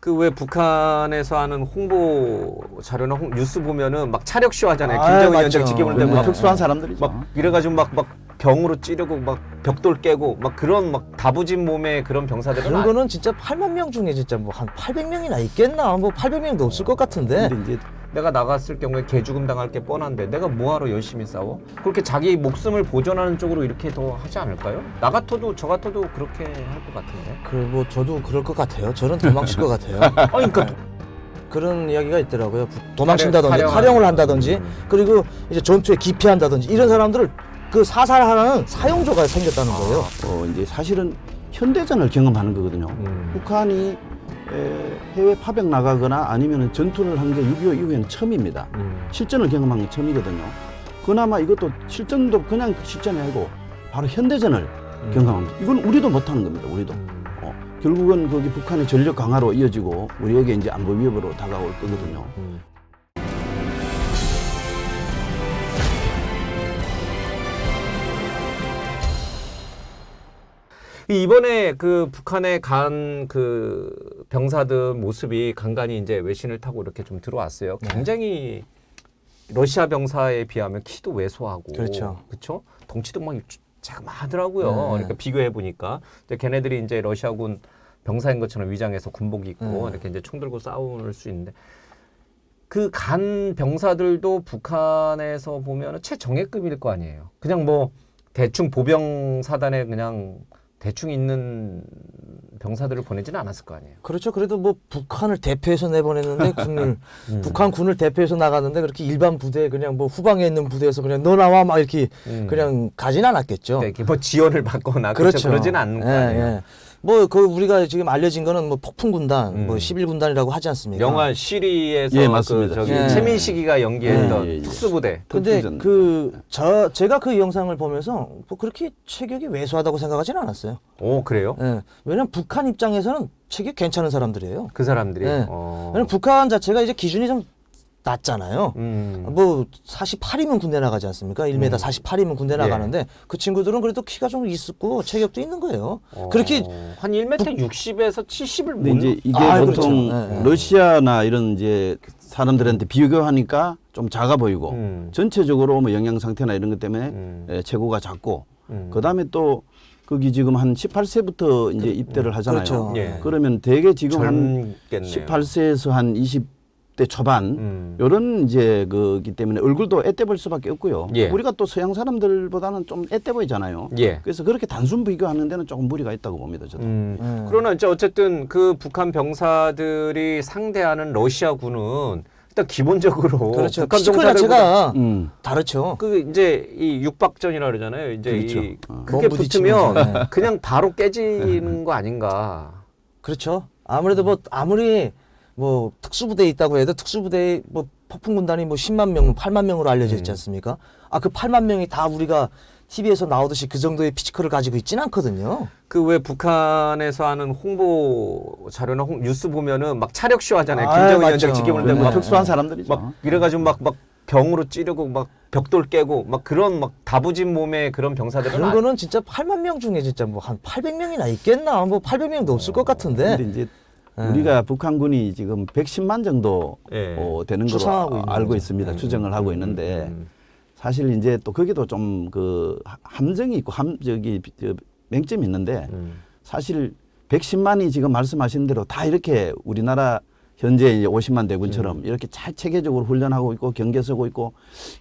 그 왜 북한에서 하는 홍보 자료나 뉴스 보면은 막 차력쇼 하잖아요. 김정은 위원장 지켜볼 때 막 특수한 사람들이죠. 막 이래가지고 막 병으로 찌르고 막 벽돌 깨고 막 그런 막 다부진 몸의 그런 병사들은 그런 거는 진짜 8만 명 중에 진짜 뭐 한 800명이나 있겠나? 뭐 800명도 없을 것 같은데. 근데 이제 내가 나갔을 경우에 개죽음 당할 게 뻔한데 내가 뭐하러 열심히 싸워? 그렇게 자기 목숨을 보존하는 쪽으로 이렇게 더 하지 않을까요? 나 같아도 저 같아도 그렇게 할 것 같은데. 그 뭐 저도 그럴 것 같아요. 저는 도망칠 것 같아요. 아니 그러니까 그런 이야기가 있더라고요. 도망친다든지 타령하는 타령을 한다든지 그리고 이제 전투에 기피한다든지 이런 사람들을 그 사살하는 사용조가 생겼다는 거예요. 이제 사실은 현대전을 경험하는 거거든요. 북한이 해외 파병 나가거나 아니면 전투를 한 게 6.25 이후에는 처음입니다. 실전을 경험한 게 처음이거든요. 그나마 이것도 실전도 그냥 실전이 아니고 바로 현대전을 경험합니다. 이건 우리도 못하는 겁니다. 우리도. 결국은 거기 북한의 전력 강화로 이어지고 우리에게 이제 안보 위협으로 다가올 거거든요. 이번에 그 북한에 간 그 병사들 모습이 간간히 이제 외신을 타고 이렇게 좀 들어왔어요. 굉장히 러시아 병사에 비하면 키도 왜소하고, 그렇죠. 그렇죠? 덩치도 막 자그마하더라고요. 네. 그러니까 비교해 보니까 걔네들이 이제 러시아군 병사인 것처럼 위장해서 군복 입고 이렇게 이제 총 들고 싸울 수 있는데 그 간 병사들도 북한에서 보면 최정예급일 거 아니에요. 그냥 뭐 대충 보병 사단에 그냥 대충 있는 병사들을 보내지는 않았을 거 아니에요. 그렇죠. 그래도 뭐 북한을 대표해서 내보냈는데 군을 북한 군을 대표해서 나갔는데 그렇게 일반 부대 그냥 뭐 후방에 있는 부대에서 그냥 너 나와 막 이렇게 그냥 가진 않았겠죠. 네, 뭐 지원을 받거나 그렇죠. 그러지는 않는 거 아니에요. 뭐 그 우리가 지금 알려진 거는 뭐 폭풍 군단, 뭐 11군단이라고 하지 않습니까? 영화 시리에서 예, 맞습니다. 그 저기 예. 최민식이가 연기했던 예. 특수부대. 근데 특수전. 제가 그 영상을 보면서 뭐 그렇게 체격이 왜소하다고 생각하지는 않았어요. 오, 그래요? 예. 왜냐면 북한 입장에서는 체격 괜찮은 사람들이에요. 그 사람들이. 예. 왜냐면 북한 자체가 이제 기준이 좀 낮잖아요. 뭐 48이면 군대 나가지 않습니까? 1m 48이면 군대 나가는데 그 친구들은 그래도 키가 좀 있고 체격도 있는 거예요. 그렇게 한 1m 60에서 70을 근데 못 이제 이게 그렇죠. 보통 예, 예. 러시아나 이런 이제 사람들한테 비교하니까 좀 작아 보이고 전체적으로 뭐 영양 상태나 이런 것 때문에 체구가 작고 그다음에 또 거기 지금 한 18세부터 이제 입대를 하잖아요. 그렇죠. 예. 그러면 대개 지금 한 젊겠네요. 18세에서 한 20대 초반 요런 이제 그기 때문에 얼굴도 앳돼 보일 수밖에 없고요. 예. 우리가 또 서양 사람들보다는 좀 앳돼 보이잖아요. 예. 그래서 그렇게 단순 비교하는 데는 조금 무리가 있다고 봅니다. 저도. 그러나 이제 어쨌든 그 북한 병사들이 상대하는 러시아군은 일단 기본적으로 그렇죠. 북한 피지컬 병사들보다 자체가 음. 다르죠. 그 이제 이 육박전이라 그러잖아요. 이제 그렇죠. 이 그게 몸 부딪히면서. 붙으면 그냥 바로 깨지는 거 아닌가. 그렇죠. 아무래도 뭐 아무리 뭐 특수부대에 있다고 해도 특수부대에 뭐 폭풍군단이 뭐 10만 명, 8만 명으로 알려져 있지 않습니까? 아, 그 8만 명이 다 우리가 TV에서 나오듯이 그 정도의 피지컬을 가지고 있지는 않거든요. 그 왜 북한에서 하는 홍보 자료나 뉴스 보면은 막 차력쇼 하잖아요. 아, 김정은 맞죠. 위원장 지켜볼 때 네. 막 특수한 사람들이죠. 막 이래가지고 막 병으로 찌르고 막 벽돌 깨고 막 그런 막 다부진 몸의 그런 병사들은 그런 거는 진짜 8만 명 중에 진짜 뭐 한 800명이나 있겠나? 뭐 800명도 없을 것 같은데. 근데 이제 우리가 북한군이 지금 110만 정도 예. 되는 추산하고 걸로 있는 알고 거죠. 있습니다. 추정을 하고 있는데 사실 이제 또 거기도 좀 그 함정이 있고 맹점이 있는데 사실 110만이 지금 말씀하신 대로 다 이렇게 우리나라 현재 이제 50만 대군처럼 이렇게 잘 체계적으로 훈련하고 있고 경계 서고 있고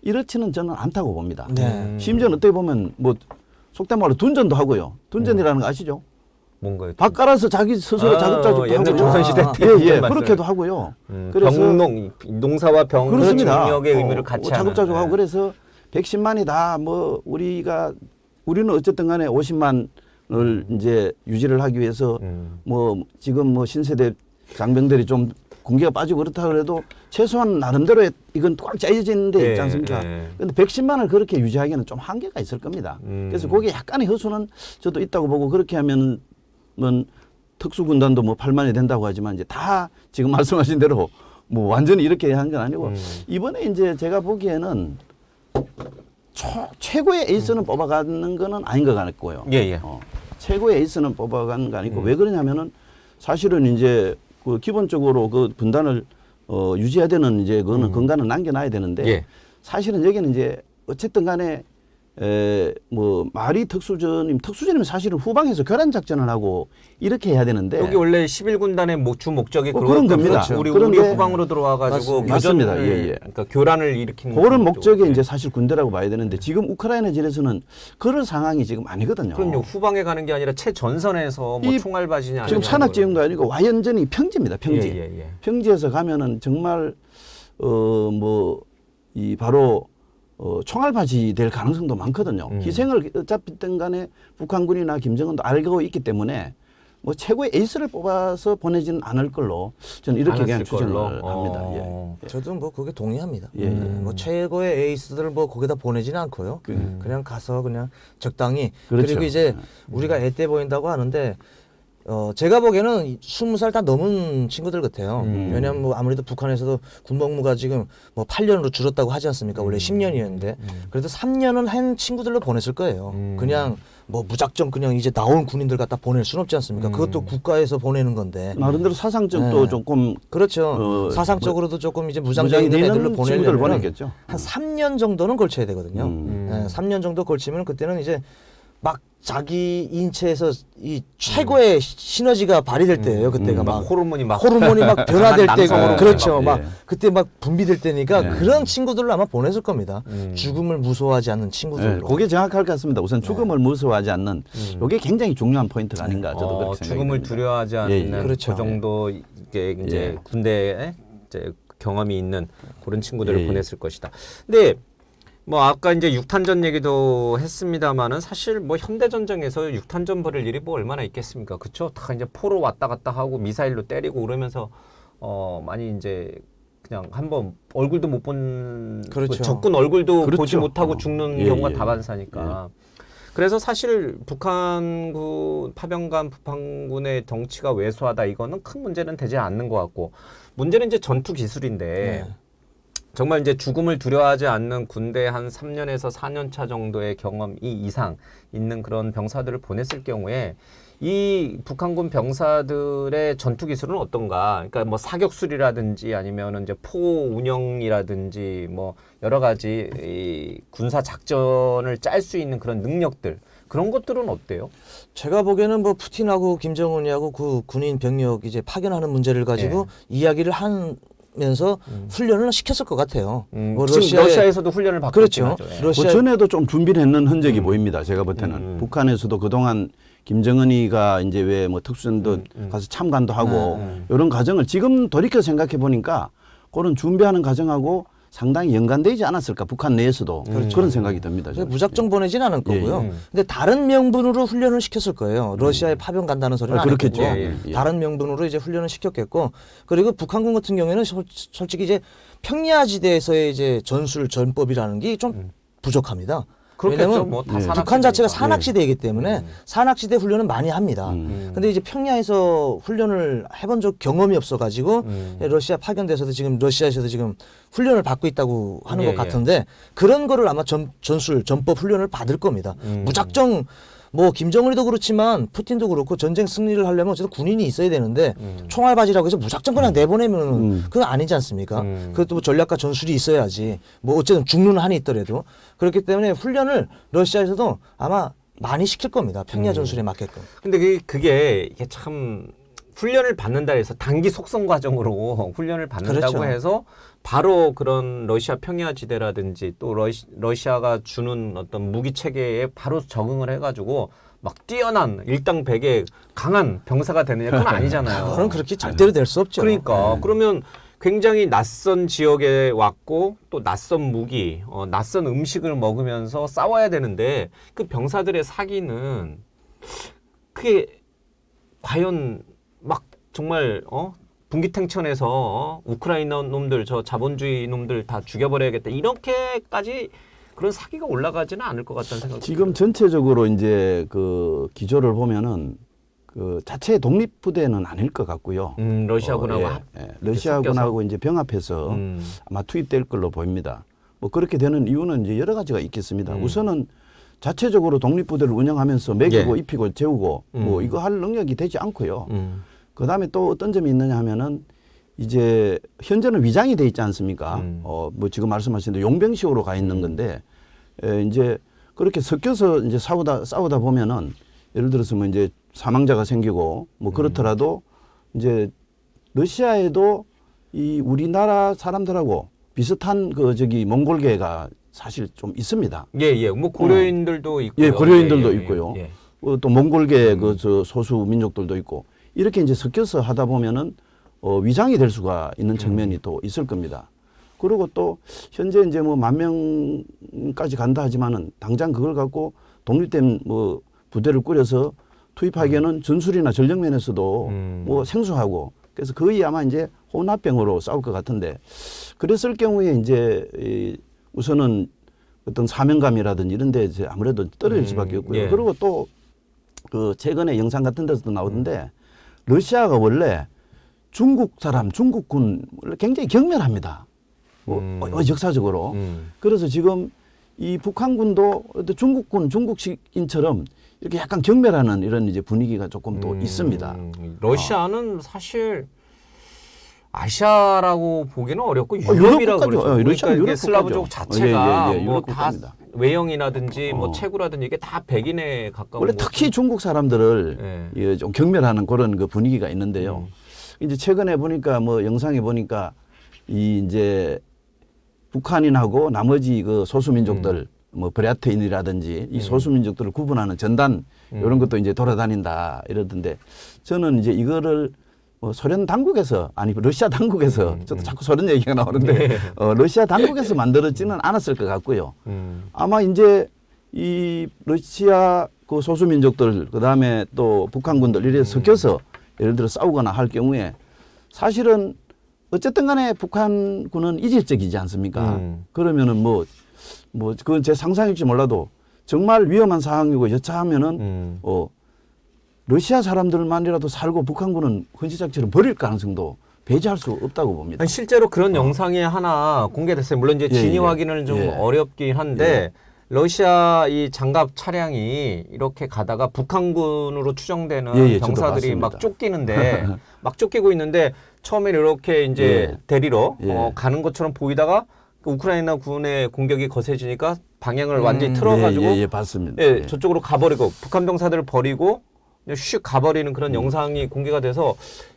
이렇지는 저는 않다고 봅니다. 네. 심지어 어떻게 보면 뭐 속된 말로 둔전도 하고요. 둔전이라는 거 아시죠? 뭔가요? 박 깔아서 자기 스스로 자급자족도 옛날 하고요. 조선시대 때 예, 맞아요. 그렇게도 하고요. 농사와 병 그렇습니다. 능력의 의미를 같이 하는. 자급자족하고 네. 그래서 110만이 다 뭐 우리는 어쨌든 간에 50만을 이제 유지를 하기 위해서 뭐 지금 뭐 신세대 장병들이 좀 군기가 빠지고 그렇다 그래도 최소한 나름대로의 이건 꽉 짜여져 있는 데 있지 않습니까? 근데 110만을 그렇게 유지하기에는 좀 한계가 있을 겁니다. 그래서 거기에 약간의 허수는 저도 있다고 보고 그렇게 하면 특수군단도 뭐 8만이 된다고 하지만 이제 다 지금 말씀하신 대로 뭐 완전히 이렇게 한 건 아니고 이번에 이제 제가 보기에는 최고의 에이스는 뽑아가는 거는 아닌 것 같고요. 예. 최고의 에이스는 뽑아가는 거 아니고 왜 그러냐면은 사실은 이제 그 기본적으로 그 분단을 유지해야 되는 이제 그거는 건강을 남겨놔야 되는데 예. 사실은 여기는 이제 어쨌든 간에 뭐 말이 특수전이면 사실은 후방에서 교란 작전을 하고 이렇게 해야 되는데 여기 원래 11군단의 주 목적이 그런 겁니다. 그렇죠. 우리 그런데 후방으로 들어와 가지고 맞습니다. 교전을 예, 예. 그러니까 교란을 일으키는 그런 목적이 쪽으로. 이제 사실 군대라고 봐야 되는데 지금 우크라이나전에서는 그럴 상황이 지금 아니거든요. 그럼요. 후방에 가는 게 아니라 최전선에서 뭐 이 총알바지냐 지금 산악지형도 아니고 완전히 평지입니다. 평지. 예. 평지에서 가면은 정말 뭐 이 바로 총알바지 될 가능성도 많거든요. 희생을 어차피든 간에 북한군이나 김정은도 알고 있기 때문에 뭐 최고의 에이스를 뽑아서 보내지는 않을 걸로 저는 이렇게 그냥 추정을 합니다. 예. 저도 뭐 그게 동의합니다. 예. 뭐 최고의 에이스들을 뭐 거기다 보내지는 않고요. 그냥 가서 그냥 적당히. 그렇죠. 그리고 이제 우리가 애때 보인다고 하는데 제가 보기에는 20살 다 넘은 친구들 같아요. 왜냐하면 뭐 아무래도 북한에서도 군복무가 지금 뭐 8년으로 줄었다고 하지 않습니까? 원래 10년이었는데 그래도 3년은 한 친구들로 보냈을 거예요. 그냥 뭐 무작정 그냥 이제 나온 군인들 갖다 보낼 수는 없지 않습니까? 그것도 국가에서 보내는 건데. 나름대로 사상적도 네. 조금 그렇죠. 사상적으로도 조금 이제 무장장 있는 애들로 친구들 보내려면 보냈겠죠. 한 3년 정도는 걸쳐야 되거든요. 3년 정도 걸치면 그때는 이제 막 자기 인체에서 이 최고의 시너지가 발휘될 때예요. 그때가 막 호르몬이 막 변화될 때고 남성으로 그렇죠. 막, 막 예. 그때 막 분비될 때니까 네. 그런 친구들로 아마 보냈을 겁니다. 죽음을 무서워하지 않는 네, 친구들로. 그게 정확할 것 같습니다. 우선 죽음을 무서워하지 않는 이게 굉장히 중요한 포인트가 아닌가 저도 그렇게 생각이 죽음을 듭니다. 두려워하지 예, 않는 예. 그렇죠. 그 정도 이게 이제 예. 군대에 이제 경험이 있는 그런 친구들을 예. 보냈을 것이다. 근데 뭐 아까 이제 육탄전 얘기도 했습니다마는 사실 뭐 현대 전쟁에서 육탄전 벌일 일이 뭐 얼마나 있겠습니까? 그렇죠? 다 이제 포로 왔다 갔다 하고 미사일로 때리고 그러면서 많이 이제 그냥 한번 얼굴도 못 본 그렇죠. 적군 얼굴도 그렇죠. 보지 못하고 죽는 예, 경우가 예. 다반사니까. 그래서 사실 북한군 파병간 북한군의 덩치가 왜소하다 이거는 큰 문제는 되지 않는 것 같고 문제는 이제 전투 기술인데 네. 정말 이제 죽음을 두려워하지 않는 군대 한 3년에서 4년 차 정도의 경험이 이상 있는 그런 병사들을 보냈을 경우에 이 북한군 병사들의 전투 기술은 어떤가? 그러니까 뭐 사격술이라든지 아니면 이제 포 운영이라든지 뭐 여러 가지 이 군사 작전을 짤 수 있는 그런 능력들 그런 것들은 어때요? 제가 보기에는 뭐 푸틴하고 김정은이하고 그 군인 병력 이제 파견하는 문제를 가지고 이야기를 하면서 훈련을 시켰을 것 같아요. 뭐 지금 러시아에서도 훈련을 받고 그렇죠. 있긴 하죠. 예. 뭐 전에도 좀 준비를 했는 흔적이 보입니다. 제가 볼 때는 북한에서도 그동안 김정은이가 이제 왜 뭐 특수전도 가서 참관도 하고 이런 과정을 지금 돌이켜 생각해 보니까 그런 준비하는 과정하고 상당히 연관되지 않았을까 북한 내에서도 그런 생각이 듭니다. 저는. 무작정 보내진 않을 거고요. 근데 다른 명분으로 훈련을 시켰을 거예요. 러시아에 파병 간다는 소리는 안 그렇겠죠. 했고 예. 다른 명분으로 이제 훈련을 시켰겠고 그리고 북한군 같은 경우에는 솔직히 이제 평야지대에서의 이제 전술 전법이라는 게 좀 부족합니다. 그렇겠죠. 왜냐면 뭐다 북한 자체가 산악지대이기 때문에 산악지대 훈련은 많이 합니다. 근데 이제 평야에서 훈련을 해본 적 경험이 없어가지고 러시아 파견돼서도 지금 러시아에서도 지금 훈련을 받고 있다고 하는 예, 것 같은데 그런 거를 아마 전술 전법 훈련을 받을 겁니다. 무작정 뭐 김정은이도 그렇지만 푸틴도 그렇고 전쟁 승리를 하려면 어쨌든 군인이 있어야 되는데 총알바지라고 해서 무작정 그냥 내보내면은 그건 아니지 않습니까? 그것도 뭐 전략과 전술이 있어야지. 뭐 어쨌든 죽는 한이 있더라도 그렇기 때문에 훈련을 러시아에서도 아마 많이 시킬 겁니다. 평야 전술에 맞게끔. 근데 그게 이게 참 훈련을 받는다 해서 단기 속성 과정으로 훈련을 받는다고 그렇죠. 해서 바로 그런 러시아 평야지대라든지 또 러시아가 주는 어떤 무기 체계에 바로 적응을 해가지고 막 뛰어난 일당백의 강한 병사가 되느냐 그건 아니잖아요. 그건 그렇게 절대로 될 수 없죠. 그러니까 그러면 굉장히 낯선 지역에 왔고 또 낯선 무기, 낯선 음식을 먹으면서 싸워야 되는데 그 병사들의 사기는 그게 과연 막 정말 분기탱천에서 우크라이나 놈들 저 자본주의 놈들 다 죽여버려야겠다 이렇게까지 그런 사기가 올라가지는 않을 것 같다는 생각이 지금 전체적으로 이제 그 기조를 보면은 그 자체 독립부대는 아닐 것 같고요. 러시아군하고 러시아군하고 이제 병합해서 아마 투입될 걸로 보입니다. 뭐 그렇게 되는 이유는 이제 여러 가지가 있겠습니다. 우선은 자체적으로 독립부대를 운영하면서 먹이고 입히고 재우고 뭐 이거 할 능력이 되지 않고요. 그다음에 또 어떤 점이 있느냐 하면은 이제 현재는 위장이 돼 있지 않습니까? 뭐 지금 말씀하신 대로 용병식으로 가 있는 건데 이제 그렇게 섞여서 이제 싸우다 보면은 예를 들어서 뭐 이제 사망자가 생기고 뭐 그렇더라도 이제 러시아에도 이 우리나라 사람들하고 비슷한 그 저기 몽골계가 사실 좀 있습니다. 예. 뭐 고려인들도 있고요. 예, 고려인들도 예. 있고요. 또 몽골계 그 저 소수 민족들도 있고 이렇게 이제 섞여서 하다 보면은 위장이 될 수가 있는 측면이 또 있을 겁니다. 그리고 또 현재 이제 뭐 10,000명까지 간다 하지만은 당장 그걸 갖고 독립된 뭐 부대를 꾸려서 투입하기에는 전술이나 전력 면에서도 뭐 생소하고 그래서 거의 아마 이제 혼합병으로 싸울 것 같은데 그랬을 경우에 이제 우선은 어떤 사명감이라든지 이런 데 이제 아무래도 떨어질 수밖에 없고요. 예. 그리고 또 그 최근에 영상 같은 데서도 나오던데 러시아가 원래 중국 사람, 중국군 원래 굉장히 경멸합니다. 역사적으로. 그래서 지금 이 북한군도 중국군, 중국식인처럼 이렇게 약간 경멸하는 이런 이제 분위기가 조금 또 있습니다. 러시아는 사실 아시아라고 보기는 어렵고 유럽이라고 그러죠. 그러니까 이게 슬라브족 자체가 뭐 다 외형이라든지 뭐 체구라든지 이게 다 백인에 가까운 원래 특히 중국 사람들을 좀 경멸하는 그런 그 분위기가 있는데요. 이제 최근에 보니까 뭐 영상에 보니까 이 이제 북한인하고 나머지 그 소수민족들 뭐 브리아트인이라든지 이 소수민족들을 구분하는 전단 이런 것도 이제 돌아다닌다 이러던데 저는 이제 이거를 소련 당국에서 아니 러시아 당국에서 저도 자꾸 소련 얘기가 나오는데 러시아 당국에서 만들어지는 않았을 것 같고요. 아마 이제 이 러시아 그 소수민족들 그다음에 또 북한군들 이렇게 섞여서 예를 들어 싸우거나 할 경우에 사실은 어쨌든 간에 북한군은 이질적이지 않습니까? 그러면은 뭐 그건 제 상상일지 몰라도 정말 위험한 상황이고 여차하면은 러시아 사람들만이라도 살고 북한군은 헌시작처럼 버릴 가능성도 배제할 수 없다고 봅니다. 아니, 실제로 그런 영상이 하나 공개됐어요. 물론 이제 진위 확인은 좀 어렵긴 한데 러시아 이 장갑 차량이 이렇게 가다가 북한군으로 추정되는 병사들이 막 쫓기는데 막 쫓기고 있는데 처음에 이렇게 이제 데리러 가는 것처럼 보이다가 그 우크라이나 군의 공격이 거세지니까 방향을 완전히 틀어가지고 봤습니다. 저쪽으로 가버리고 북한 병사들을 버리고 슉 가버리는 그런 영상이 공개가 돼서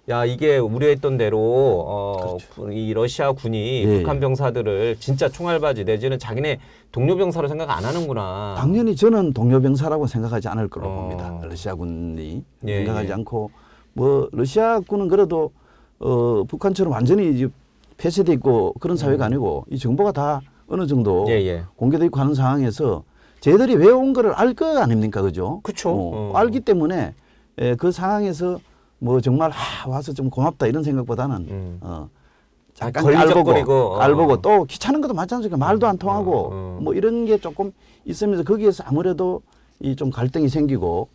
야 이게 우려했던 대로 이 러시아 군이 북한 병사들을 진짜 총알바지 내지는 자기네 동료 병사로 생각 안 하는구나. 당연히 저는 동료 병사라고 생각하지 않을 거로 봅니다. 러시아 군이 생각하지 않고 뭐 러시아 군은 그래도 북한처럼 완전히 이제 폐쇄돼 있고 그런 사회가 아니고 이 정보가 다 어느 정도 공개돼 있고 하는 상황에서 쟤들이 왜 온 거를 알 거 아닙니까, 그죠? 그렇죠. 알기 때문에 그 상황에서 뭐 정말 와서 좀 고맙다 이런 생각보다는 잠깐 깔보고 또 귀찮은 것도 마찬가지니까 말도 안 통하고 뭐 이런 게 조금 있으면서 거기에서 아무래도 이 좀 갈등이 생기고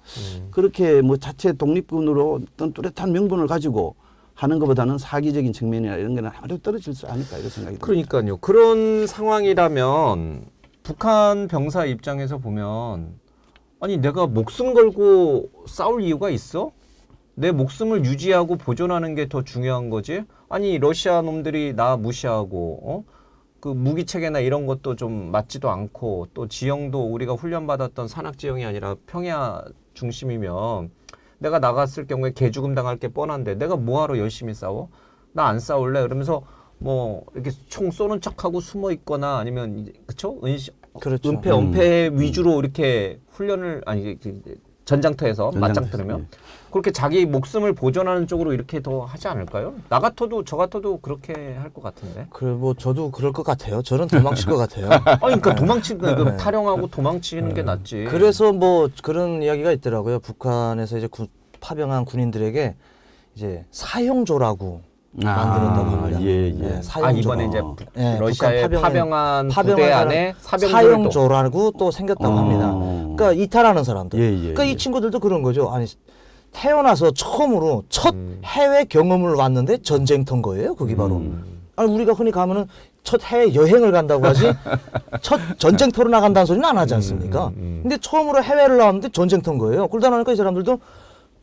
그렇게 뭐 자체 독립군으로 어떤 뚜렷한 명분을 가지고 하는 것보다는 사기적인 측면이나 이런 거는 아무래도 떨어질 수 않을까 이런 생각이 듭니다. 그러니까요. 그런 상황이라면 북한 병사 입장에서 보면 아니 내가 목숨 걸고 싸울 이유가 있어? 내 목숨을 유지하고 보존하는 게 더 중요한 거지? 아니 러시아 놈들이 나 무시하고 그 무기 체계나 이런 것도 좀 맞지도 않고 또 지형도 우리가 훈련받았던 산악 지형이 아니라 평야 중심이면 내가 나갔을 경우에 개죽음 당할 게 뻔한데 내가 뭐하러 열심히 싸워? 나 안 싸울래? 그러면서 뭐 이렇게 총 쏘는 척하고 숨어 있거나 아니면 그쵸? 은폐 엄폐 위주로 이렇게 훈련을 아니 전장터에서 맞짱 뜨면 그렇게 자기 목숨을 보존하는 쪽으로 이렇게 더 하지 않을까요? 나 같아도 저 같아도 그렇게 할 것 같은데. 그래 뭐 저도 그럴 것 같아요. 저는 도망칠 것 같아요. 그러니까 도망치는 타령하고 도망치는 게 낫지. 그래서 뭐 그런 이야기가 있더라고요. 북한에서 이제 파병한 군인들에게 이제 사형조라고 만들었다고 합니다. 사형조. 이번에 이제 러시아에 파병한 부대 안에 사형조라고 또 생겼다고 합니다. 그러니까 이탈하는 사람들. 그러니까 이 친구들도 그런 거죠. 아니 태어나서 처음으로 첫 해외 경험을 왔는데 전쟁터인 거예요. 그게 바로. 아니 우리가 흔히 가면은 첫 해외 여행을 간다고 하지 첫 전쟁터로 나간다는 소리는 안 하지 않습니까? 근데 처음으로 해외를 나왔는데 전쟁터인 거예요. 그러다 보니까 이 사람들도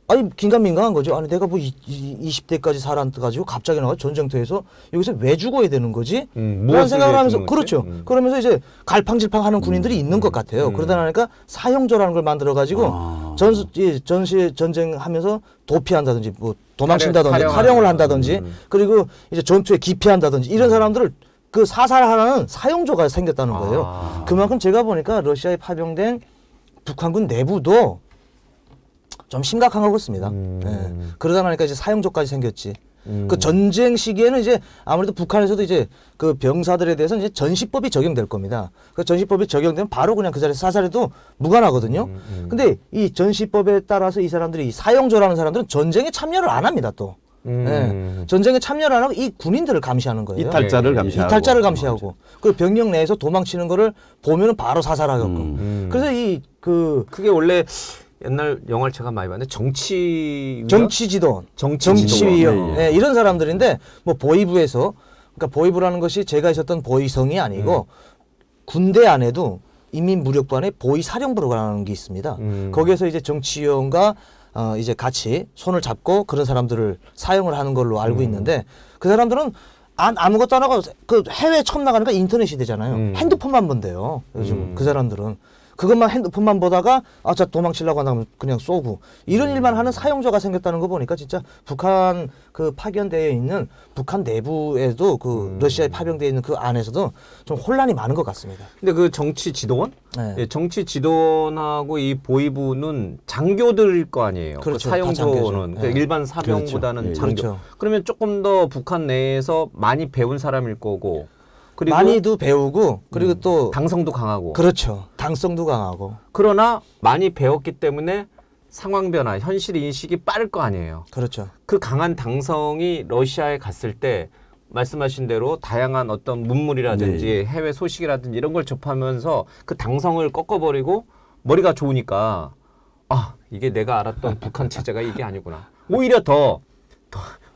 아니 긴가민가한 거죠. 아니 내가 뭐 20대까지 살아가지고 갑자기 나와 전쟁터에서 여기서 왜 죽어야 되는 거지? 라는 무엇을 생각을 위해 하면서 죽는 그렇죠. 거지? 그러면서 이제 갈팡질팡하는 군인들이 있는 것 같아요. 그러다 보니까 사형조라는 걸 만들어 가지고 전시 전쟁하면서 도피한다든지 뭐 도망친다든지 탈영을 한다든지 그리고 이제 전투에 기피한다든지 이런 사람들을 그 사살하는 사형조가 생겼다는 거예요. 그만큼 제가 보니까 러시아에 파병된 북한군 내부도 좀 심각한 것 같습니다. 예. 그러다 보니까 이제 사형조까지 생겼지. 그 전쟁 시기에는 이제 아무래도 북한에서도 이제 그 병사들에 대해서 이제 전시법이 적용될 겁니다. 그 전시법이 적용되면 바로 그냥 그 자리에서 사살해도 무관하거든요. 근데 이 전시법에 따라서 이 사람들이 사형조라는 사람들은 전쟁에 참여를 안 합니다, 또. 예. 전쟁에 참여를 안 하고 이 군인들을 감시하는 거예요. 이탈자를 감시하고. 이탈자를 감시하고. 그 병력 내에서 도망치는 거를 보면은 바로 사살하게끔. 그래서 그게 원래 옛날 영화를 제가 많이 봤는데 정치지도원, 정치위원, 예, 이런 사람들인데 뭐 보위부에서 그러니까 보위부라는 것이 제가 있었던 보위성이 아니고 군대 안에도 인민무력부 안에 보위사령부라는 게 있습니다. 거기에서 이제 정치위원과 이제 같이 손을 잡고 그런 사람들을 사용을 하는 걸로 알고 있는데 그 사람들은 아무것도 안 하고 그 해외 처음 나가니까 인터넷 시대잖아요. 핸드폰만 본대요. 요즘 그 사람들은. 그것만 핸드폰만 보다가 자 도망치려고 한다면 그냥 쏘고 이런 일만 하는 사형조가 생겼다는 거 보니까 진짜 북한 그 파견되어 있는 북한 내부에도 그 러시아에 파병되어 있는 그 안에서도 좀 혼란이 많은 것 같습니다. 근데 그 정치지도원? 네. 예, 정치지도원하고 이 보위부는 장교들일 거 아니에요. 그렇죠. 그 다 장교죠. 사형조는 그러니까 네. 일반 사병보다는 그렇죠. 예, 장교. 그렇죠. 그러면 조금 더 북한 내에서 많이 배운 사람일 거고 그리고 많이도 배우고 그리고 또 당성도 강하고 그렇죠. 당성도 강하고 그러나 많이 배웠기 때문에 상황 변화, 현실 인식이 빠를 거 아니에요. 그렇죠. 그 강한 당성이 러시아에 갔을 때 말씀하신 대로 다양한 어떤 문물이라든지 해외 소식이라든지 이런 걸 접하면서 그 당성을 꺾어버리고 머리가 좋으니까 이게 내가 알았던 북한 체제가 이게 아니구나. 오히려 더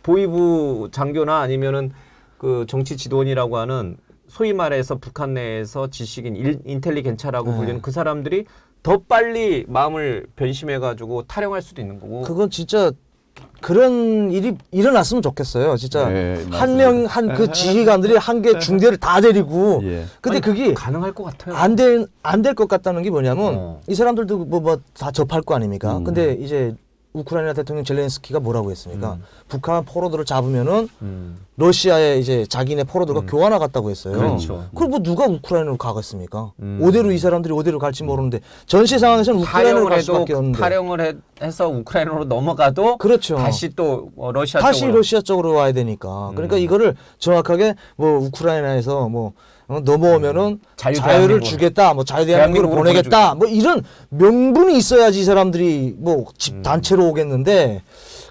보위부 장교나 아니면은 그 정치 지도원이라고 하는 소위 말해서 북한 내에서 지식인 인텔리겐차라고 불리는 그 사람들이 더 빨리 마음을 변심해가지고 탈영할 수도 있는 거고. 그건 진짜 그런 일이 일어났으면 좋겠어요. 진짜 네, 한 명 한 그 지휘관들이 한 개 중대를 다 데리고. 예. 근데 그게 가능할 것 같아요. 안 될 것 같다는 게 뭐냐면 이 사람들도 뭐 다 접할 거 아닙니까? 근데 이제 우크라이나 대통령 젤렌스키가 뭐라고 했습니까? 북한 포로들을 잡으면은 러시아에 이제 자기네 포로들과 교환하갔다고 했어요. 그렇죠. 그럼 뭐 누가 우크라이나로 가겠습니까? 어디로 이 사람들이 어디로 갈지 모르는데 전시 상황에서는 우크라이나로 갈 수밖에 없는데. 탈영을 해서 우크라이나로 넘어가도 그렇죠. 다시 또 러시아 다시 쪽으로. 러시아 쪽으로 와야 되니까. 그러니까 이거를 정확하게 뭐 우크라이나에서 뭐 넘어오면은 자유를 주겠다, 뭐 자유대한민국으로 보내겠다, 뭐 이런 명분이 있어야지 이 사람들이 뭐 집 단체로 오겠는데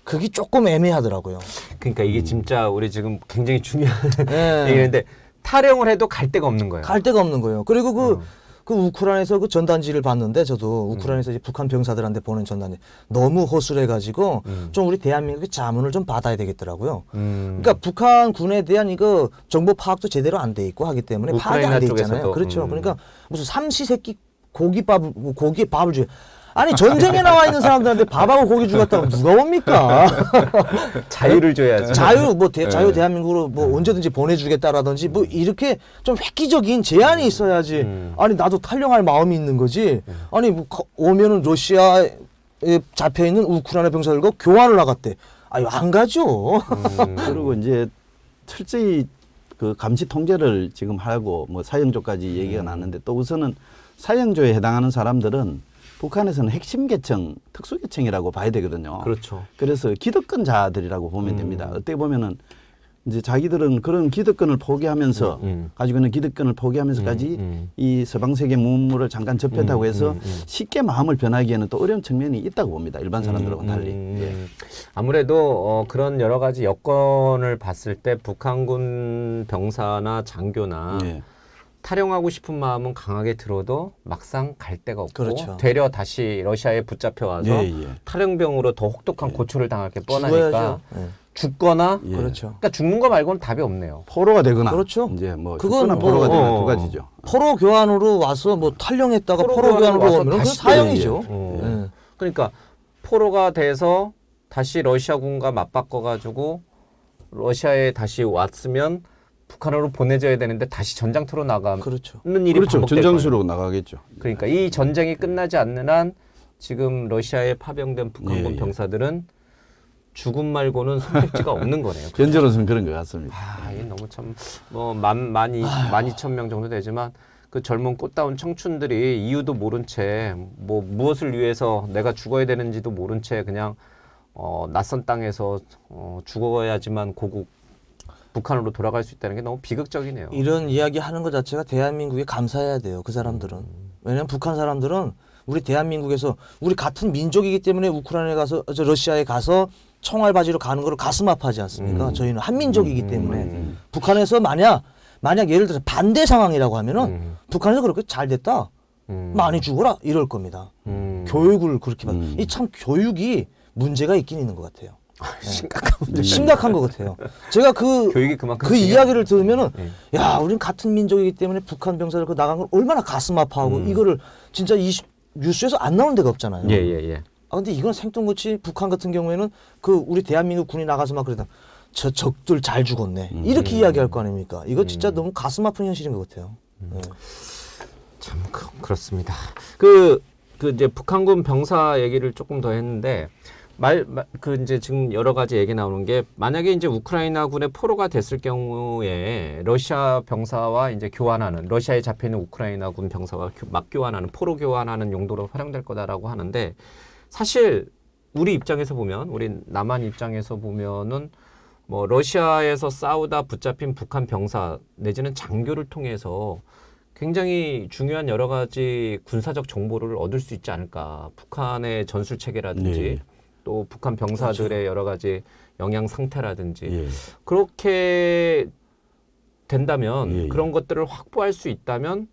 그게 조금 애매하더라고요. 그러니까 이게 진짜 우리 지금 굉장히 중요한 네. 얘기인데 탈영을 해도 갈 데가 없는 거예요. 갈 데가 없는 거예요. 그리고 그 우크라이나에서 그 전단지를 봤는데 저도 우크라이나에서 이제 북한 병사들한테 보낸 전단지 너무 허술해가지고 좀 우리 대한민국의 자문을 좀 받아야 되겠더라고요. 그러니까 북한 군에 대한 이거 정보 파악도 제대로 안 돼 있고 하기 때문에 파악이 안 돼 있잖아요. 쪽에서도. 그렇죠. 그러니까 무슨 삼시세끼 고기에 밥을 주. 아니 전쟁에 나와 있는 사람들한테 밥하고 고기 주겠다고 누가 옵니까? 자유를 줘야지. 자유 대한민국으로 뭐 언제든지 보내주겠다라든지 뭐 이렇게 좀 획기적인 제한이 있어야지. 아니 나도 탈영할 마음이 있는 거지. 아니 뭐 오면은 러시아에 잡혀 있는 우크라이나 병사들과 교환을 나갔대. 아유 안 가죠. 그리고 이제 철저히 그 감시 통제를 지금 하고 뭐 사형조까지 얘기가 났는데 또 우선은 사형조에 해당하는 사람들은 북한에서는 핵심 계층, 특수계층이라고 봐야 되거든요. 그렇죠. 그래서 기득권자들이라고 보면 됩니다. 어떻게 보면은 이제 자기들은 그런 기득권을 포기하면서 가지고 있는 기득권을 포기하면서까지 이 서방 세계 문물을 잠깐 접했다고 해서 쉽게 마음을 변하기에는 또 어려운 측면이 있다고 봅니다. 일반 사람들하고는 달리. 예. 아무래도 그런 여러 가지 여건을 봤을 때 북한군 병사나 장교나 예. 탈영하고 싶은 마음은 강하게 들어도 막상 갈 데가 없고 그렇죠. 되려 다시 러시아에 붙잡혀 와서 탈영병으로 더 혹독한 고초를 당할 게 뻔하니까 죽거나 예. 그렇죠. 그러니까 죽는 거 말고는 답이 없네요. 포로가 되거나 그렇죠. 이제 뭐 그건 죽거나 뭐, 포로가 되거나 두 가지죠. 포로 교환으로 와서 뭐 탈영했다가 포로 교환으로 와서 오면 그건 다시 사형이죠. 그러니까 포로가 돼서 다시 러시아군과 맞바꿔가지고 러시아에 다시 왔으면 북한으로 보내져야 되는데 다시 전장터로 나가는 그렇죠. 일이 그렇죠. 반복될 거예요. 전장수로 나가겠죠. 그러니까 이 전쟁이 끝나지 않는 한 지금 러시아에 파병된 북한군 예, 예. 병사들은 죽음 말고는 선택지가 없는 거네요. 현재로서는 그런 것 같습니다. 이게 너무 참 뭐 12,000명 정도 되지만 그 젊은 꽃다운 청춘들이 이유도 모른 채 뭐 무엇을 위해서 내가 죽어야 되는지도 모른 채 그냥 낯선 땅에서 죽어야지만 고국 북한으로 돌아갈 수 있다는 게 너무 비극적이네요. 이런 이야기 하는 것 자체가 대한민국에 감사해야 돼요. 그 사람들은. 왜냐면 북한 사람들은 우리 대한민국에서 우리 같은 민족이기 때문에 우크라이나에 가서 러시아에 가서 총알바지로 가는 걸 가슴 아파하지 않습니까? 저희는 한민족이기 때문에 북한에서 만약 예를 들어서 반대 상황이라고 하면은 북한에서 그렇게 잘 됐다. 많이 죽어라 이럴 겁니다. 교육을 그렇게 받. 이 참 교육이 문제가 있긴 있는 것 같아요. 심각한 문제. 심각한 것 같아요. 제가 교육이 그만큼 그 이야기를 들으면은 예. 야, 우린 같은 민족이기 때문에 북한 병사들 그 나간 걸 얼마나 가슴 아파하고 이거를 진짜 이 뉴스에서 안 나오는 데가 없잖아요. 예. 아 근데 이건 생뚱같이 북한 같은 경우에는 그 우리 대한민국 군이 나가서 막 그러다 저 적들 잘 죽었네 이렇게 이야기할 거 아닙니까? 이거 진짜 너무 가슴 아픈 현실인 것 같아요. 네. 참 그렇습니다. 그 이제 북한군 병사 얘기를 조금 더 했는데 그 이제 지금 여러 가지 얘기 나오는 게 만약에 이제 우크라이나군의 포로가 됐을 경우에 러시아 병사와 이제 교환하는 러시아에 잡혀 있는 우크라이나군 병사와 막 교환하는 포로 교환하는 용도로 활용될 거다라고 하는데 사실 우리 입장에서 보면 우리 남한 입장에서 보면은 뭐 러시아에서 싸우다 붙잡힌 북한 병사 내지는 장교를 통해서 굉장히 중요한 여러 가지 군사적 정보를 얻을 수 있지 않을까. 북한의 전술 체계라든지 네. 또 북한 병사들의 그렇죠. 여러 가지 영양 상태라든지 예. 그렇게 된다면 예. 그런 것들을 확보할 수 있다면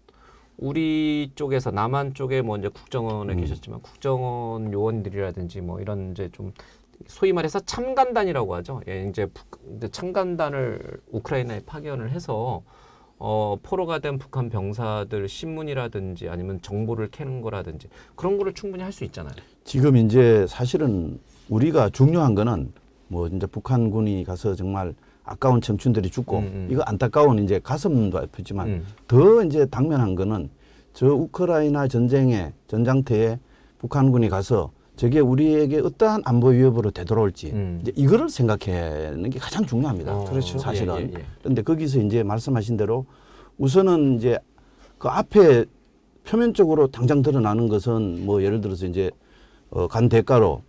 우리 쪽에서 남한 쪽에 뭐 이제 국정원에 계셨지만 국정원 요원들이라든지 뭐 이런 이제 좀 소위 말해서 참관단이라고 하죠. 예, 이제 참관단을 우크라이나에 파견을 해서 포로가 된 북한 병사들 신문이라든지 아니면 정보를 캐는 거라든지 그런 거를 충분히 할 수 있잖아요. 지금 이제 사실은 우리가 중요한 거는 뭐 이제 북한군이 가서 정말 아까운 청춘들이 죽고 이거 안타까운 이제 가슴도 아프지만 더 이제 당면한 거는 저 우크라이나 전쟁의 전장터에 북한군이 가서 저게 우리에게 어떠한 안보 위협으로 되돌아올지 이제 이거를 생각하는 게 가장 중요합니다. 그렇죠. 사실은. 예. 그런데 거기서 이제 말씀하신 대로 우선은 이제 그 앞에 표면적으로 당장 드러나는 것은 뭐 예를 들어서 이제 간 대가로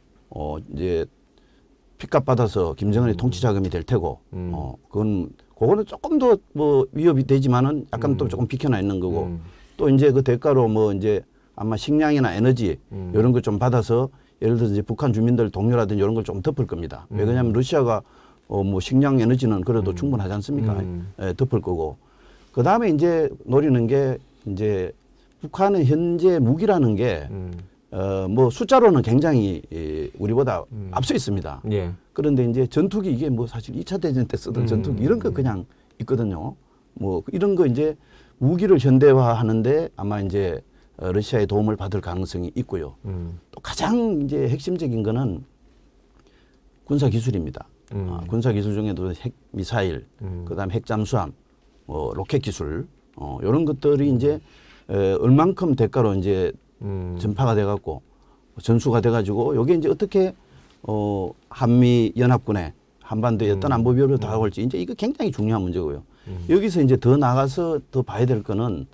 이제 핏값 받아서 김정은이 통치 자금이 될 테고 그거는 조금 더 뭐 위협이 되지만은 약간 또 조금 비켜나 있는 거고 또 이제 그 대가로 뭐 이제 아마 식량이나 에너지 이런 걸 좀 받아서 예를 들어서 이제 북한 주민들 동료라든지 이런 걸 좀 덮을 겁니다. 왜 그러냐면 러시아가 뭐 식량 에너지는 그래도 충분하지 않습니까? 예, 덮을 거고 그 다음에 이제 노리는 게 이제 북한의 현재 무기라는 게 뭐 숫자로는 굉장히 우리보다 앞서 있습니다. 예. 그런데 이제 전투기 이게 뭐 사실 2차 대전 때 쓰던 전투기 이런 거 그냥 있거든요. 뭐 이런 거 이제 무기를 현대화하는데 아마 이제 러시아의 도움을 받을 가능성이 있고요. 또 가장 이제 핵심적인 거는 군사 기술입니다. 군사 기술 중에도 핵 미사일, 그다음 핵 잠수함, 로켓 기술 이런 것들이 이제 얼만큼 대가로 이제 전파가 돼갖고 전수가 돼가지고 요게 이제 어떻게 한미 연합군에 한반도에 어떤 안보 위협으로 다가올지 이제 이거 굉장히 중요한 문제고요. 여기서 이제 더 나가서 더 봐야 될 거는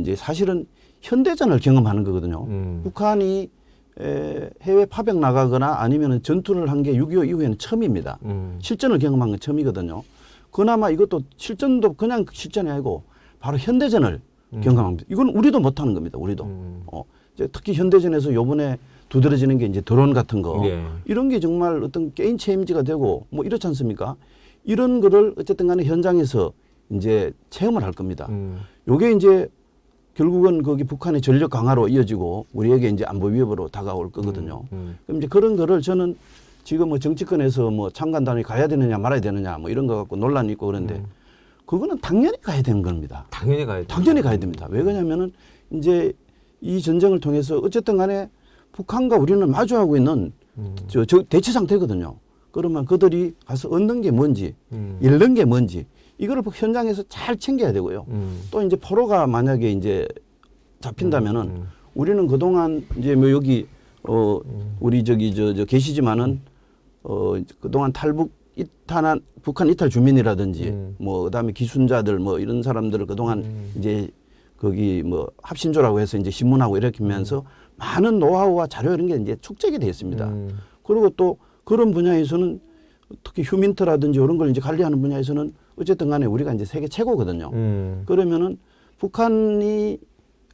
이제 사실은 현대전을 경험하는 거거든요. 북한이 해외 파병 나가거나 아니면 전투를 한 게 6.25 이후에는 처음입니다. 실전을 경험한 건 처음이거든요. 그나마 이것도 실전도 그냥 실전이 아니고 바로 현대전을 경험합니다. 이건 우리도 못하는 겁니다. 우리도. 이제 특히 현대전에서 요번에 두드러지는 게 이제 드론 같은 거 예. 이런 게 정말 어떤 게임 체인지가 되고 뭐 이렇지 않습니까? 이런 거를 어쨌든 간에 현장에서 이제 체험을 할 겁니다. 요게 이제 결국은 거기 북한의 전력 강화로 이어지고 우리에게 이제 안보 위협으로 다가올 거거든요. 그럼 이제 그런 거를 저는 지금 뭐 정치권에서 뭐 참관단이 가야 되느냐 말아야 되느냐 뭐 이런 거 갖고 논란이 있고 그런데 그거는 당연히 가야 되는 겁니다. 당연히 가야 당연히 가야 됩니다. 왜 그러냐면은 이제 이 전쟁을 통해서 어쨌든 간에 북한과 우리는 마주하고 있는 저 대치 상태거든요. 그러면 그들이 가서 얻는 게 뭔지, 잃는 게 뭔지 이거를 현장에서 잘 챙겨야 되고요. 또 이제 포로가 만약에 이제 잡힌다면은 우리는 그동안 이제 뭐 여기 우리 저기 저 계시지만은 그동안 탈북 이탈한 북한 이탈 주민이라든지 뭐 그다음에 기순자들 뭐 이런 사람들을 그동안 이제 거기 뭐 합신조라고 해서 이제 신문하고 이렇게 하면서 많은 노하우와 자료 이런 게 이제 축적이 되어 있습니다. 그리고 또 그런 분야에서는 특히 휴민트라든지 이런 걸 이제 관리하는 분야에서는 어쨌든 간에 우리가 이제 세계 최고거든요. 그러면은 북한이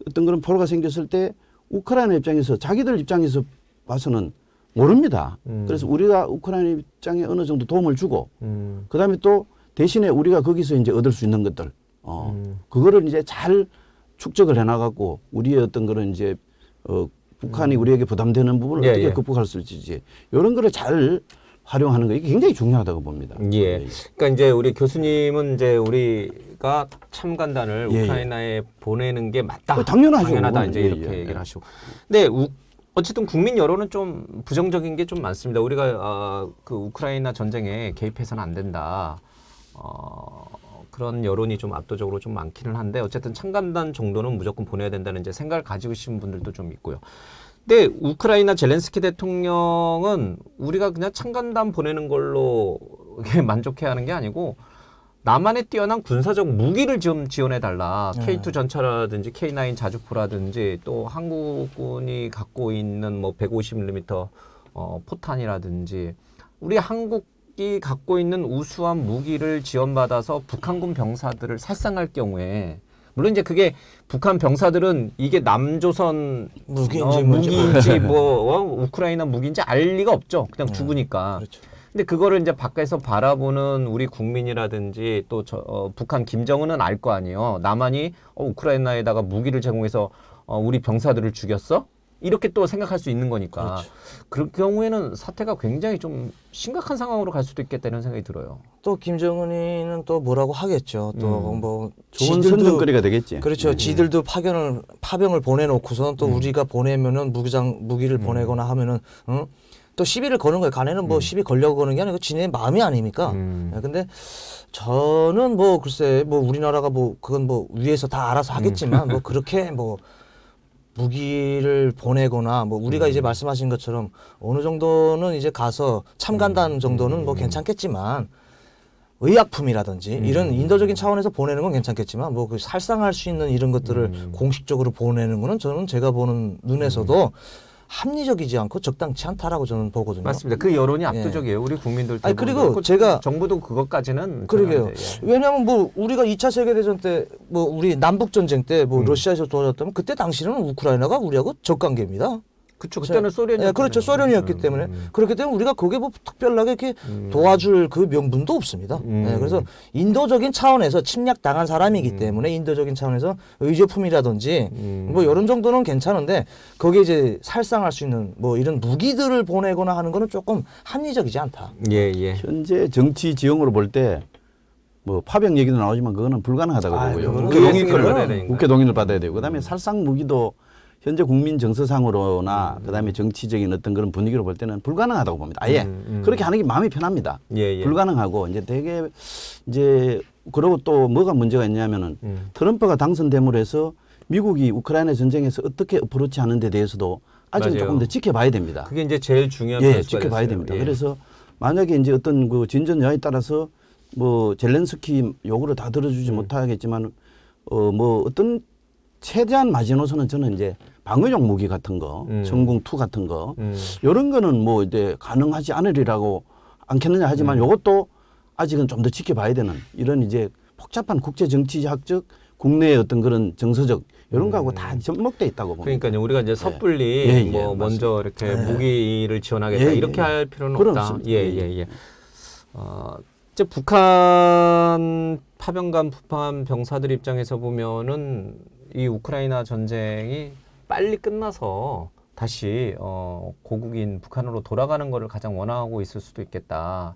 어떤 그런 포로가 생겼을 때 우크라이나 입장에서 자기들 입장에서 봐서는 모릅니다. 그래서 우리가 우크라이나 입장에 어느 정도 도움을 주고 그다음에 또 대신에 우리가 거기서 이제 얻을 수 있는 것들 그거를 이제 잘 축적을 해나가고 우리의 어떤 그런 이제 북한이 우리에게 부담되는 부분을 예, 어떻게 예. 극복할 수 있을지 이런 거를 잘 활용하는 거 이게 굉장히 중요하다고 봅니다. 예. 그러니까 이제 우리 교수님은 이제 우리가 참관단을 예, 예. 우크라이나에 보내는 게 맞다. 당연하죠. 당연하다. 이제 예, 이렇게 예. 얘기를 하시고. 근데 어쨌든 국민 여론은 좀 부정적인 게 좀 많습니다. 우리가 그 우크라이나 전쟁에 개입해서는 안 된다. 그런 여론이 좀 압도적으로 좀 많기는 한데 어쨌든 참관단 정도는 무조건 보내야 된다는 이제 생각을 가지고 계신 분들도 좀 있고요. 근데 우크라이나 젤렌스키 대통령은 우리가 그냥 참관단 보내는 걸로 만족해하는 게 아니고 남한에 뛰어난 군사적 무기를 좀 지원해달라. K2 전차라든지 K9 자주포라든지 또 한국군이 갖고 있는 뭐 150mm 포탄이라든지 우리 한국이 갖고 있는 우수한 무기를 지원받아서 북한군 병사들을 살상할 경우에 물론 이제 그게 북한 병사들은 이게 남조선 무기인지 뭐 우크라이나 무기인지 알 리가 없죠. 그냥 죽으니까. 그렇죠. 근데 그거를 이제 밖에서 바라보는 우리 국민이라든지 또 북한 김정은은 알 거 아니에요. 남한이 우크라이나에다가 무기를 제공해서 우리 병사들을 죽였어? 이렇게 또 생각할 수 있는 거니까. 그렇죠. 그럴 경우에는 사태가 굉장히 좀 심각한 상황으로 갈 수도 있겠다는 생각이 들어요. 또 김정은이는 또 뭐라고 하겠죠. 또 뭐 좋은 선전거리가 되겠지. 그렇죠. 지들도 파병을 보내놓고서는 또 우리가 보내면은 무기를 보내거나 하면은 또 시비를 거는 거예요. 간에는 뭐 시비 걸려고 거는 게 아니고 지네 마음이 아닙니까? 근데 저는 뭐 글쎄 뭐 우리나라가 뭐 그건 뭐 위에서 다 알아서 하겠지만 뭐 그렇게 뭐 무기를 보내거나 뭐 우리가 이제 말씀하신 것처럼 어느 정도는 이제 가서 참관단 정도는 뭐 괜찮겠지만 의약품이라든지 이런 인도적인 차원에서 보내는 건 괜찮겠지만 뭐 그 살상할 수 있는 이런 것들을 공식적으로 보내는 거는 저는 제가 보는 눈에서도 합리적이지 않고 적당치 않다라고 저는 보거든요. 맞습니다. 그 여론이 압도적이에요. 우리 국민들. 아니, 그리고 제가 정부도 그것까지는 그러게요. 왜냐하면 뭐 우리가 2차 세계대전 때 뭐 우리 남북 전쟁 때 뭐 러시아에서 도와줬다면 그때 당시는 우크라이나가 우리하고 적관계입니다. 그렇죠. 그때는 소련이. 네, 그렇죠. 소련이었기 때문에 그렇기 때문에 우리가 거기에 뭐 특별하게 이렇게 도와줄 그 명분도 없습니다. 네, 그래서 인도적인 차원에서 침략 당한 사람이기 때문에 인도적인 차원에서 의제품이라든지 뭐 이런 정도는 괜찮은데 거기에 이제 살상할 수 있는 뭐 이런 무기들을 보내거나 하는 거는 조금 합리적이지 않다. 예, 예. 현재 정치 지형으로 볼 때 뭐 파병 얘기도 나오지만 그거는 불가능하다고 보고요. 그거는 국회 동의를 받아야 되고 그다음에 살상 무기도 현재 국민 정서상으로나 그다음에 정치적인 어떤 그런 분위기로 볼 때는 불가능하다고 봅니다. 아예 그렇게 하는 게 마음이 편합니다. 예, 예. 불가능하고 이제 되게 이제 그리고 또 뭐가 문제가 있냐면은 트럼프가 당선됨으로 해서 미국이 우크라이나 전쟁에서 어떻게 어프로치 하는 데 대해서도 아직은 맞아요. 조금 더 지켜봐야 됩니다. 그게 이제 제일 중요한 예, 변수가 지켜봐야 됐어요. 됩니다. 예. 그래서 만약에 이제 어떤 그 진전 여하에 따라서 뭐 젤렌스키 요구를 다 들어주지 못하겠지만 뭐 어떤 최대한 마지노선은 저는 이제 방어용 무기 같은 거, 전공2 같은 거 이런 거는 뭐 이제 가능하지 않으리라고 않겠느냐 하지만 요것도 아직은 좀 더 지켜봐야 되는 이런 이제 복잡한 국제 정치학적 국내의 어떤 그런 정서적 이런 거하고 다 접목돼 있다고 봅니다. 그러니까요. 우리가 이제 섣불리 예, 예, 뭐 먼저 이렇게 예. 무기를 지원하겠다 예, 이렇게 예. 할 필요는 그렇습니다. 없다. 예, 예, 예. 이제 북한 파병간 북한 병사들 입장에서 보면은 이 우크라이나 전쟁이 빨리 끝나서 다시 고국인 북한으로 돌아가는 것을 가장 원하고 있을 수도 있겠다.